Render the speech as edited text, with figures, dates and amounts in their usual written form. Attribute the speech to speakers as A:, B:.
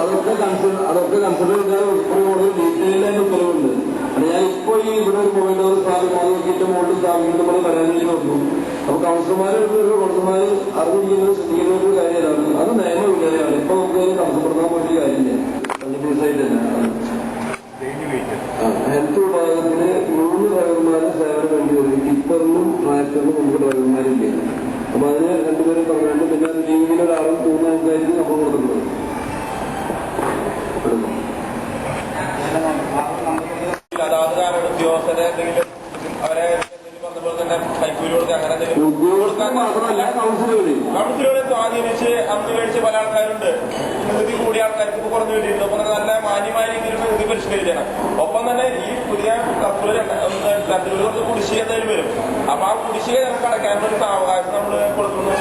A: അതൊക്കെ കൺസിഡർ ചെയ്താൽ കൂടുതൽ ഡീറ്റെയിലായിട്ട് ഉത്തരവുണ്ട്. ഞാൻ ഇപ്പൊ ഈ ഇവിടെ ഒരു പോയിന്റ് നോക്കിയിട്ട് മുകളിൽ സ്ഥാപിക്കുന്നത് നമ്മൾ പരാതി നോക്കും. അപ്പൊ കൗൺസിലർമാര് കൗൺസിലർമാർ അറിഞ്ഞിരിക്കുന്നത് ശ്രദ്ധിക്കുന്ന ഒരു കാര്യമാണ്. അത് നിയമവിധേയമാണ്. ഇപ്പൊ നമുക്ക് തടസ്സപ്പെടുത്താൻ വേണ്ടി കാര്യമില്ല. കണ്ടിന്യൂസായിട്ട് തന്നെ ഹെൽത്ത് വിഭാഗത്തിന് 3 ഡ്രൈവർമാരെ സേവനം വേണ്ടി വരും. ടിപ്പറിനും ട്രാക്ടറിനും നമുക്ക് ഡ്രൈവർമാരില്ല. അപ്പൊ അതിന് 2 പേരും പറഞ്ഞാണ്ട് പിന്നെ ലീവിൽ ഒരാളും 3 ആൾക്കാർക്ക് നമ്മൾ കൊടുക്കുന്നത്.
B: ഉദ്യോഗസ്ഥരെ എന്തെങ്കിലും അവരെ പറഞ്ഞപ്പോൾ തന്നെ കൈക്കൂലി കൊടുക്കുക അങ്ങനെ കൗൺസിലുകൾ സ്വാധീനിച്ച് അന്ന് കഴിച്ച് പല ആൾക്കാരുണ്ട്. നികുതി കൂടിയ ആൾക്കാർക്ക് ഇപ്പൊ കുറഞ്ഞു കിട്ടിയിട്ടുണ്ട്. അപ്പൊ നല്ല മാന്യമായ രീതിയിൽ നികുതി പരിഷ്കരിക്കണം. ഒപ്പം തന്നെ ഈ പുതിയ കത്തുകൾ കുറച്ച് കുടിശ്ശിക എന്തായാലും വരും. അപ്പൊ ആ കുടിശ്ശിക ഞങ്ങൾക്ക് അടയ്ക്കാനുള്ള ഒരു അവകാശം നമ്മൾ കൊടുക്കുന്നു.